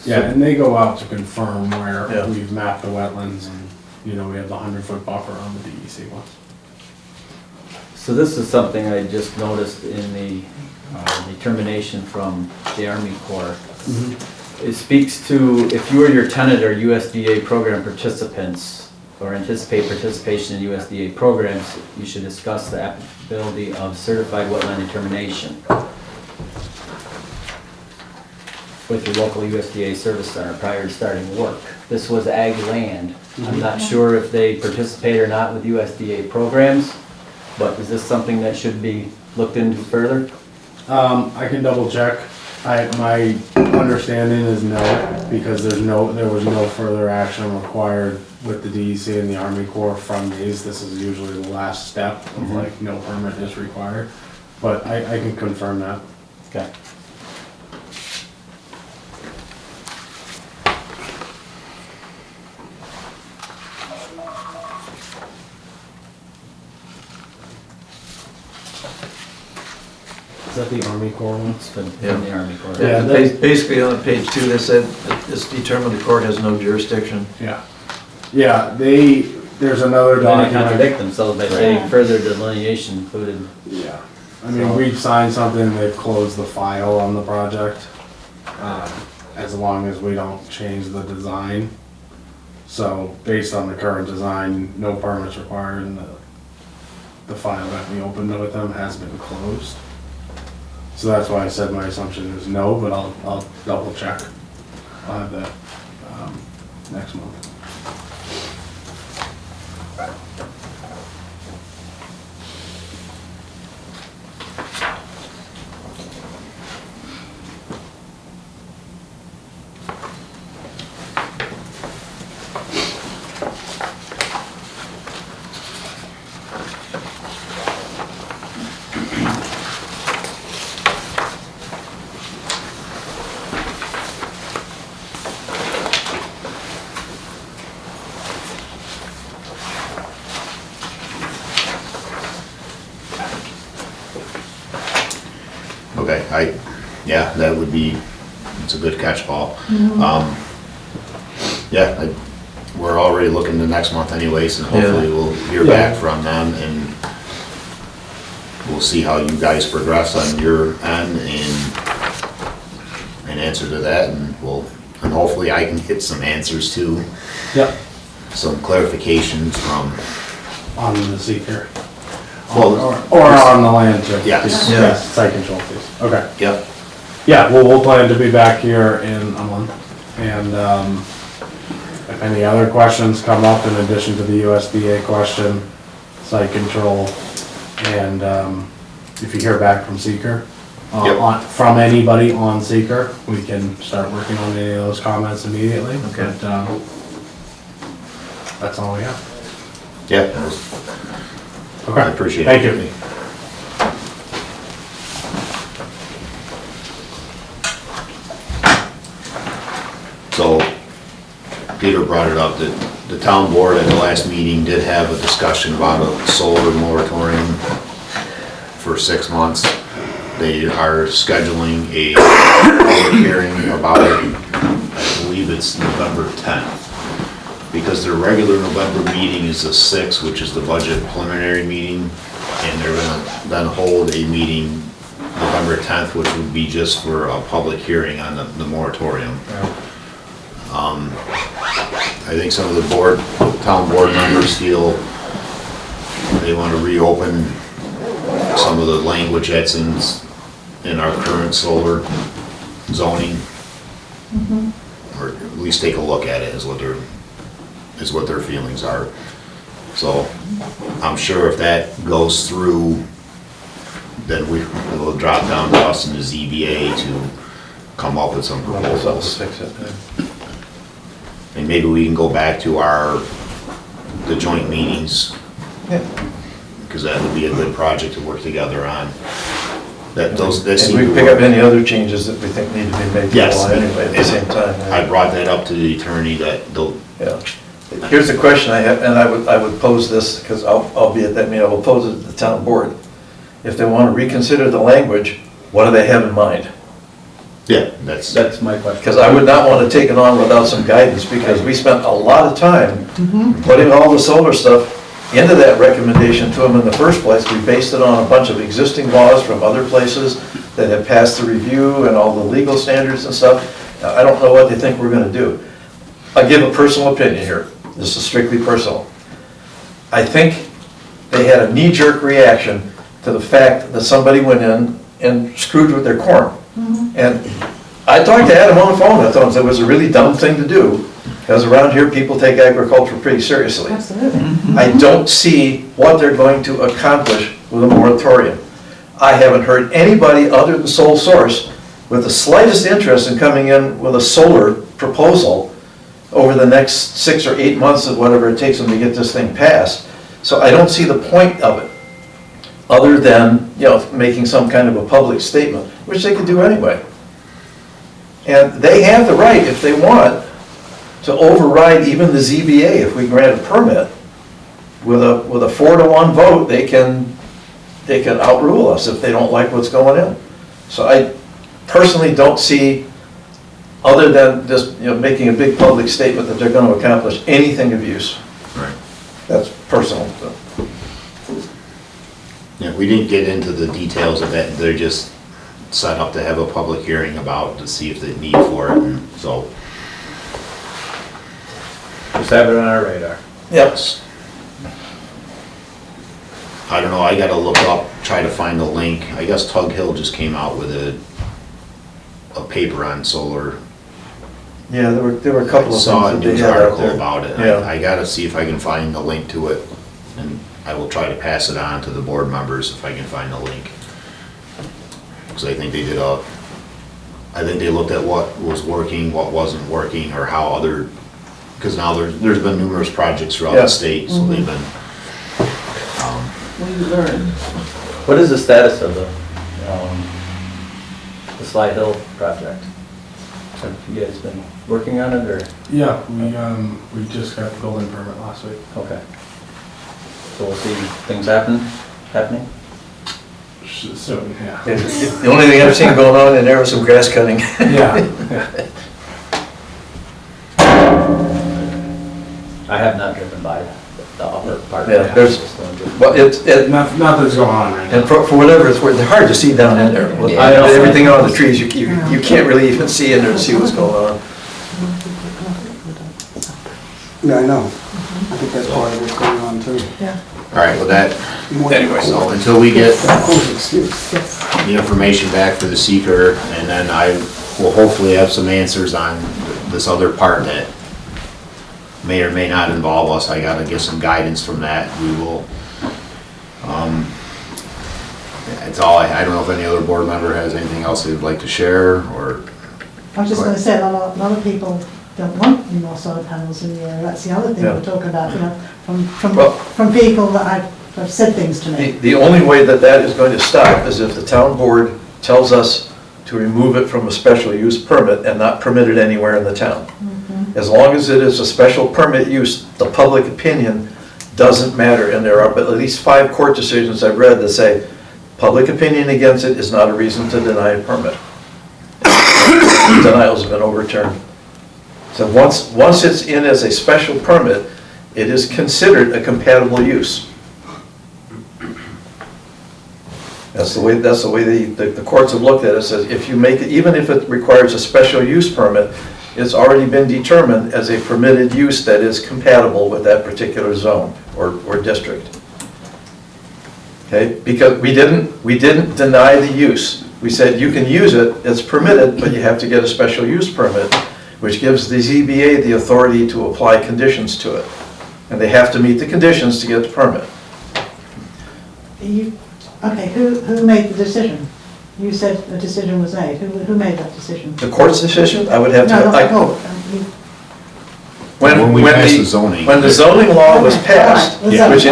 Yeah, and they go out to confirm where Yeah. we've mapped the wetlands and, we have the 100-foot buffer on the DEC ones. So this is something I just noticed in the determination from the Army Corps. It speaks to if you or your tenant are USDA program participants or anticipate participation in USDA programs, you should discuss the applicability of certified wetland determination with your local USDA service center prior to starting work. This was ag land. I'm not sure if they participate or not with USDA programs, but is this something that should be looked into further? I can double check. My understanding is no, because there was no further action required with the DEC and the Army Corps from these. This is usually the last step of like no permit is required, but I can confirm that. Okay. Is that the Army Corps one? It's from the Army Corps. Yeah, Basically on page 2, they said it's determined the court has no jurisdiction. Yeah. Yeah, there's another Then they document. contradict themselves by saying further delineation included. Yeah, I mean, we've signed something, they've closed the file on the project, as long as we don't change the design. So, based on the current design, no permits required, and the file that we opened with them has been closed. So that's why I said my assumption is no, but I'll double check. I'll have that next month. Okay, yeah, that would be, it's a good catch, Paul. Yeah, we're already looking to next month anyways, and hopefully we'll hear back from them, and we'll see how you guys progress on your end and answer to that, and hopefully I can get some answers too. Yep. Some clarifications from. On the seeker. Well, Or on the land too. Yes. Yes, site control piece. Okay. Yep. Yeah, well, we'll plan to be back here in a month. And if any other questions come up in addition to the USDA question, site control, and if you hear back from seeker, from anybody on seeker, we can start working on any of those comments immediately. Okay. But that's all we have. Yeah. Okay. I appreciate it. Thank you. So, Peter brought it up that the town board at the last meeting did have a discussion about a solar moratorium for 6 months. They are scheduling a public hearing about it, I believe it's November 10th. Because their regular November meeting is the 6th, which is the budget preliminary meeting, and they're gonna then hold a meeting November 10th, which would be just for a public hearing on the moratorium. I think some of the town board members feel they want to reopen some of the language that's in our current solar zoning. Or at least take a look at it is what their feelings are. So I'm sure if that goes through, then it will drop down to us in the ZBA to come up with some proposals. And maybe we can go back to the joint meetings. Because that would be a good project to work together on. And we pick up any other changes that we think need to be made to the law anyway at the same time. I brought that up to the attorney that they'll. Yeah. Here's the question I have, and I would pose this, because I'll be at that meeting, I will pose it to the town board. If they want to reconsider the language, what do they have in mind? Yeah, that's my question. Because I would not want to take it on without some guidance, because we spent a lot of time putting all the solar stuff into that recommendation to them in the first place. We based it on a bunch of existing laws from other places that have passed the review and all the legal standards and stuff. Now, I don't know what they think we're going to do. I'll give a personal opinion here. This is strictly personal. I think they had a knee-jerk reaction to the fact that somebody went in and screwed with their corn. And I talked to Adam on the phone. I thought it was a really dumb thing to do, because around here people take agriculture pretty seriously. Absolutely. I don't see what they're going to accomplish with a moratorium. I haven't heard anybody other than Sole Source with the slightest interest in coming in with a solar proposal over the next 6 or 8 months of whatever it takes them to get this thing passed. So I don't see the point of it, other than, making some kind of a public statement, which they could do anyway. And they have the right, if they want, to override even the ZBA if we grant a permit. With a 4-to-1 vote, they can outrule us if they don't like what's going in. So I personally don't see, other than just making a big public statement, that they're going to accomplish anything of use. Right. That's personal. Yeah, we didn't get into the details of that. They're just set up to have a public hearing about to see if they need for it, and so. Just have it on our radar. Yep. I don't know, I gotta look up, try to find the link. I guess Tug Hill just came out with a paper on solar. Yeah, there were a couple I of saw a things that news they had out article there. about it. Yeah. I gotta see if I can find the link to it, and I will try to pass it on to the board members if I can find the link. Because I think they looked at what was working, what wasn't working, or how other, because now there's been numerous projects throughout Yeah. the state, so they've been, We learned. What is the status of the Slide Hill project? Have you guys been working on it, or? Yeah, we just got the building permit last week. Okay. So we'll see things happening? So, yeah. The only thing I've seen going on in there was some grass cutting. Yeah. I have not driven by the upper part. Yeah, there's, well, Nothing's going on right now. and for whatever it's worth, they're hard to see down in there. With I know. everything on the trees, you can't really even see in there to see what's going on. Yeah, I know. I think that's part of what's going on too. all right, with that, Anyway, so until we get Close excuse. the information back for the seeker, and then I will hopefully have some answers on this other part that may or may not involve us. I gotta get some guidance from that. We will, that's all. I don't know if any other board member has anything else they'd like to share, or, I was just going to say, a lot of people don't want any more solar panels in the area. That's the other thing Yeah. we're talking about, you know, Well- from people that have said things to me. The only way that is going to stop is if the town board tells us to remove it from a special use permit and not permit it anywhere in the town. As long as it is a special permit use, the public opinion doesn't matter, and there are at least 5 court decisions I've read that say, public opinion against it is not a reason to deny a permit. Denials have been overturned. So once it's in as a special permit, it is considered a compatible use. That's the way the courts have looked at it. It says if you make it, even if it requires a special use permit, it's already been determined as a permitted use that is compatible with that particular zone or district. Okay, because we didn't deny the use. We said you can use it, it's permitted, but you have to get a special use permit, which gives the ZBA the authority to apply conditions to it. And they have to meet the conditions to get the permit. Okay, who made the decision? You said a decision was made. Who made that decision? The court's decision, I would have to. No, not the court. When we passed the zoning. When the zoning law was passed, Yeah. which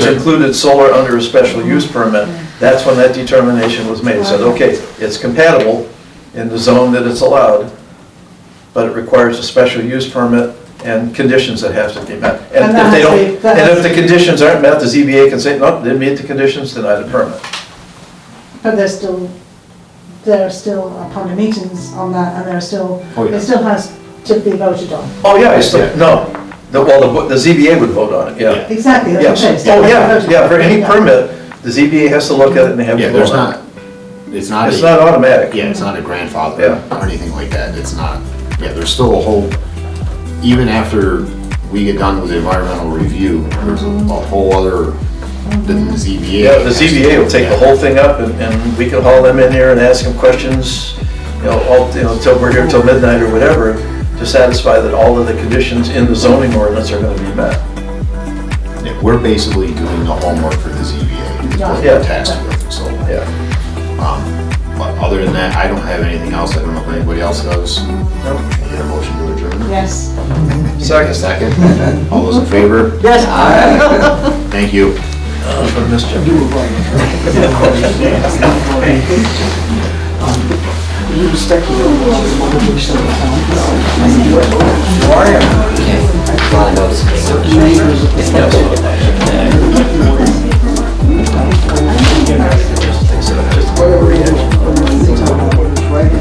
included solar under a special use permit, that's when that determination was made. It said, okay, it's compatible in the zone that it's allowed, but it requires a special use permit and conditions that have to be met. And if they don't, and if the conditions aren't met, the ZBA can say, no, didn't meet the conditions, deny the permit. But there are still upon meetings on that, and it still has to be voted on. Oh, yeah, I still, no. The ZBA would vote on it, yeah. Exactly, that's what I'm Yes. saying. Oh, yeah, for any permit, the ZBA has to look at it and they have to yeah, vote there's on it. not, it's not. It's not automatic. Yeah, it's not a grandfather Yeah. or anything like that. It's not, yeah, there's still a whole, even after we get done with the environmental review, there's a whole other, the ZBA. Yeah, the ZBA will take the whole thing up and we can haul them in here and ask them questions, till we're here till midnight or whatever, to satisfy that all of the conditions in the zoning ordinance are gonna be met. Yeah, we're basically doing the homework for the ZBA, is what Yeah. we're tasked with, so. Yeah. But other than that, I don't have anything else. I don't know if anybody else does. Need a motion to adjourn? Yes. Second. All those in favor? Yes. Thank you. For Ms. Jim. You were right. You respect the A lot of notes. whatever it is, right?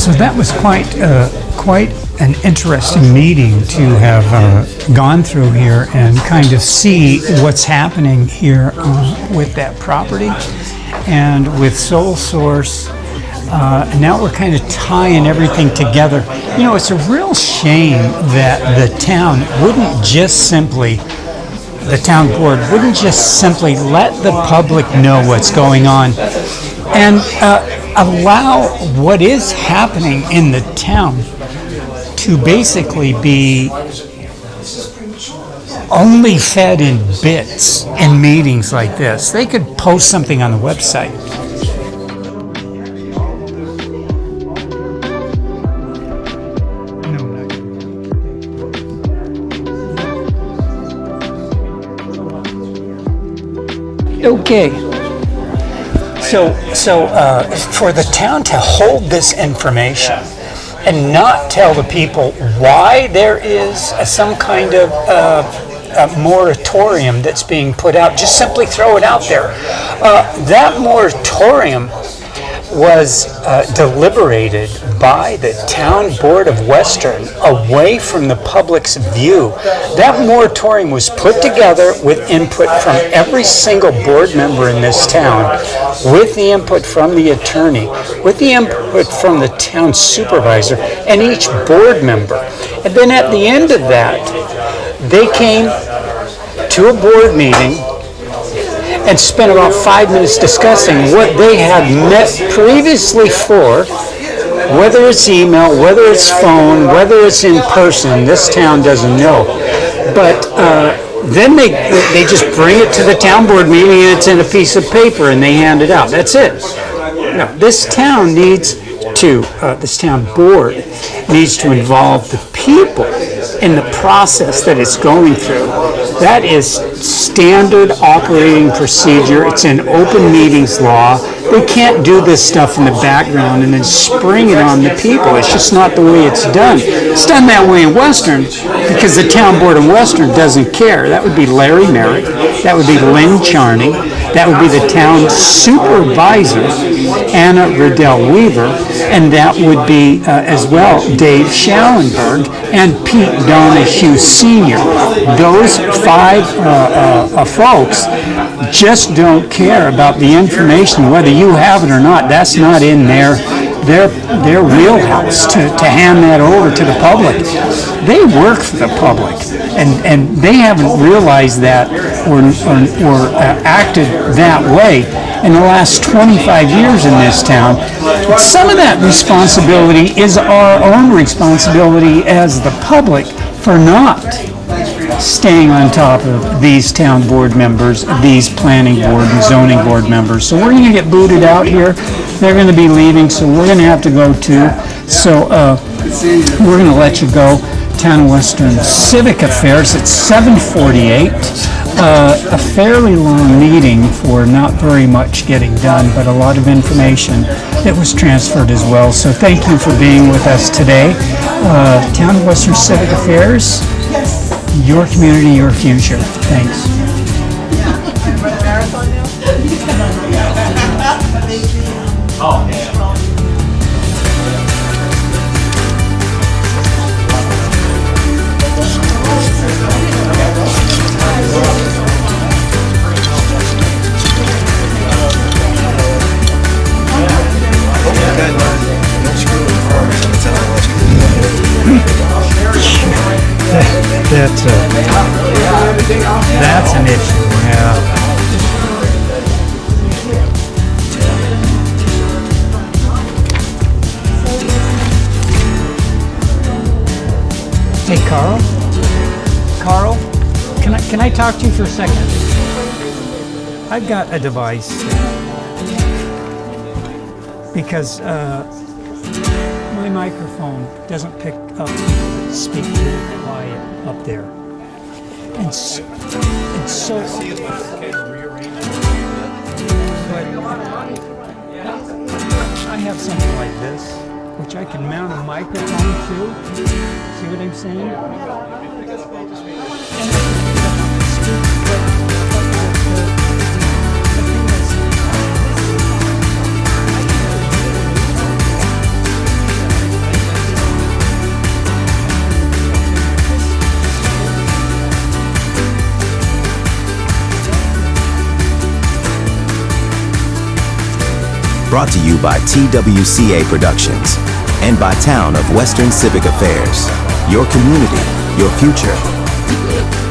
So that was quite an interesting meeting to have gone through here and kind of see what's happening here with that property and with Sole Source. And now we're kind of tying everything together. You know, it's a real shame that the town wouldn't just simply, the town board wouldn't just simply let the public know what's going on and allow what is happening in the town to basically be only fed in bits in meetings like this. They could post something on the website. Okay. So for the town to hold this information and not tell the people why there is some kind of a moratorium that's being put out, just simply throw it out there. That moratorium was deliberated by the Town Board of Western away from the public's view. That moratorium was put together with input from every single board member in this town, with the input from the attorney, with the input from the town supervisor, and each board member. And then at the end of that, they came to a board meeting and spent about 5 minutes discussing what they had met previously for, whether it's email, whether it's phone, whether it's in person. This town doesn't know. But then they just bring it to the town board meeting and it's in a piece of paper and they hand it out. That's it. Now, this town needs to, this town board needs to involve the people in the process that it's going through. That is standard operating procedure. It's in open meetings law. They can't do this stuff in the background and then spring it on the people. It's just not the way it's done. It's done that way in Western because the town board in Western doesn't care. That would be Larry Merrick. That would be Lynn Charney. That would be the town supervisor, Anna Riddell Weaver, and that would be as well Dave Schallenberg and Pete Donahue Sr. Those five folks just don't care about the information, whether you have it or not. That's not in their wheelhouse to hand that over to the public. They work for the public, and they haven't realized that or acted that way in the last 25 years in this town. But some of that responsibility is our own responsibility as the public for not staying on top of these town board members, these planning board and zoning board members. So we're going to get booted out here. They're going to be leaving, so we're going to have to go too. So we're going to let you go. Town of Western Civic Affairs at 7:48. A fairly long meeting for not very much getting done, but a lot of information that was transferred as well. So thank you for being with us today. Town of Western Civic Affairs, your community, your future. Thanks. Oh, yeah. That's an issue, yeah. Hey, Carl? Carl, can I talk to you for a second? I've got a device because my microphone doesn't pick up speak really quiet up there. And so but I have something like this, which I can mount a microphone to. See what I'm saying? brought to you by TWCA Productions and by Town of Western Civic Affairs. Your community, your future.